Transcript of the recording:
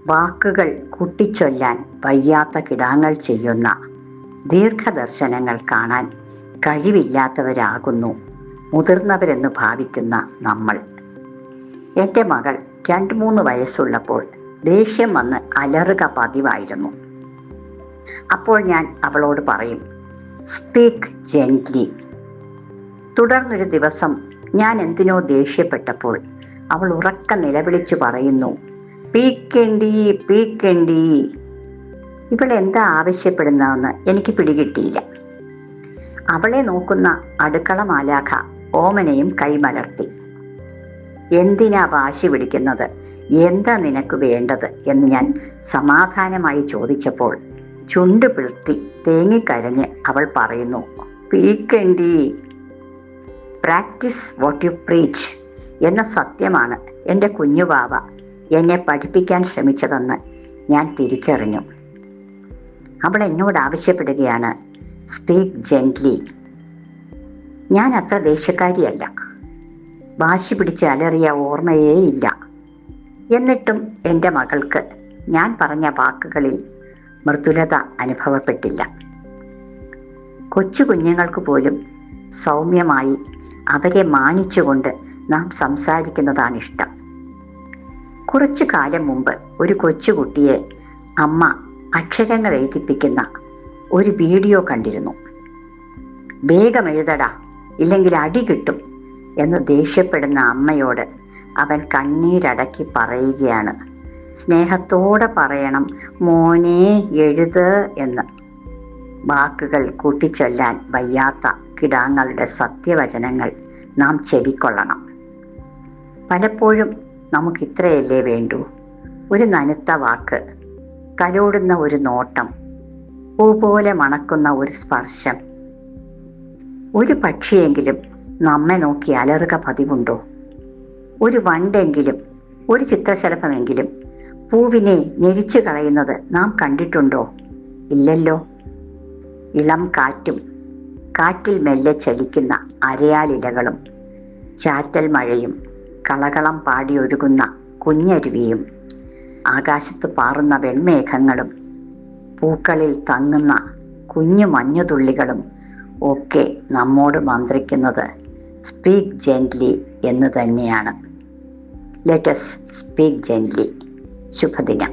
വാക്കുകൾ കൂട്ടിച്ചൊല്ലാൻ വയ്യാത്ത കിടാങ്ങൾ ചെയ്യുന്ന ദീർഘദർശനങ്ങൾ കാണാൻ കഴിവില്ലാത്തവരാകുന്നു മുതിർന്നവരെന്ന് ഭാവിക്കുന്ന നമ്മൾ. എൻ്റെ മകൾ 2-3 വയസ്സുള്ളപ്പോൾ ദേഷ്യം വന്ന് അലറുക പതിവായിരുന്നു. അപ്പോൾ ഞാൻ അവളോട് പറയും, സ്പീക്ക് ജെന്റ്ലി. തുടർന്നൊരു ദിവസം ഞാൻ എന്തിനോ ദേഷ്യപ്പെട്ടപ്പോൾ അവൾ ഉറക്ക നിലവിളിച്ചു പറയുന്നു, പീക്കേണ്ടി പീക്കേണ്ടി. ഇവളെന്താ ആവശ്യപ്പെടുന്നതെന്ന് എനിക്ക് പിടികിട്ടിയില്ല. അവളെ നോക്കുന്ന അടുക്കള മാലാഖ ഓമനയും കൈമലർത്തി. എന്തിനാ വാശി പിടിക്കുന്നത്, എന്താ നിനക്ക് വേണ്ടത് എന്ന് ഞാൻ സമാധാനമായി ചോദിച്ചപ്പോൾ ചുണ്ടു പിളർത്തി തേങ്ങിക്കരഞ്ഞ് അവൾ പറയുന്നു, പീക്കേണ്ടി. പ്രാക്ടീസ് വാട്ട് യു പ്രീച്ച് എന്ന സത്യമാണ് എൻ്റെ കുഞ്ഞുവാവ എന്നെ പഠിപ്പിക്കാൻ ശ്രമിച്ചതെന്ന് ഞാൻ തിരിച്ചറിഞ്ഞു. അവൾ എന്നോട് ആവശ്യപ്പെടുകയാണ്, സ്പീക്ക് ജെന്റ്ലി. ഞാൻ അത്ര ദേഷ്യക്കാരിയല്ല, വാശി പിടിച്ച് അലറിയ ഓർമ്മയേ ഇല്ല. എന്നിട്ടും എൻ്റെ മകൾക്ക് ഞാൻ പറഞ്ഞ വാക്കുകളിൽ മൃദുലത അനുഭവപ്പെട്ടില്ല. കൊച്ചു കുഞ്ഞുങ്ങൾക്ക് പോലും സൗമ്യമായി അവരെ മാനിച്ചുകൊണ്ട് നാം സംസാരിക്കുന്നതാണിഷ്ടം. കുറച്ചു കാലം മുമ്പ് ഒരു കൊച്ചുകുട്ടിയെ അമ്മ അക്ഷരങ്ങൾ എഴുതിപ്പിക്കുന്ന ഒരു വീഡിയോ കണ്ടിരുന്നു. വേഗം എഴുതടാ, ഇല്ലെങ്കിൽ അടി കിട്ടും എന്ന് ദേഷ്യപ്പെടുന്ന അമ്മയോട് അവൻ കണ്ണീരടക്കി പറയുകയാണ്, സ്നേഹത്തോടെ പറയണം മോനെ എഴുത് എന്ന്. വാക്കുകൾ കൂട്ടിച്ചൊല്ലാൻ വയ്യാത്ത കിടാങ്ങളുടെ സത്യവചനങ്ങൾ നാം ചെവിക്കൊള്ളണം. പലപ്പോഴും നമുക്കിത്രയല്ലേ വേണ്ടൂ, ഒരു നനുത്ത വാക്ക്, തലോടുന്ന ഒരു നോട്ടം, പൂ പോലെ മണക്കുന്ന ഒരു സ്പർശം. ഒരു പക്ഷിയെങ്കിലും നമ്മെ നോക്കി അലറുക പതിവുണ്ടോ? ഒരു വണ്ടെങ്കിലും, ഒരു ചിത്രശലഭമെങ്കിലും പൂവിനെ ഞെരിച്ചു കളയുന്നത് നാം കണ്ടിട്ടുണ്ടോ? ഇല്ലല്ലോ. ഇളം കാറ്റും കാറ്റിൽ മെല്ലെ ചലിക്കുന്ന അരയാലിലകളും ചാറ്റൽ മഴയും കളകളം പാടിയൊഴുകുന്ന കുഞ്ഞരുവിയും ആകാശത്ത് പാറുന്ന വെൺമേഘങ്ങളും പൂക്കളിൽ തങ്ങുന്ന കുഞ്ഞു മഞ്ഞുതുള്ളികളും ഒക്കെ നമ്മോട് മന്ത്രിക്കുന്നത് സ്പീക്ക് ജെന്റ്ലി എന്ന് തന്നെയാണ്. Let us speak gently. ശുഭദിനം.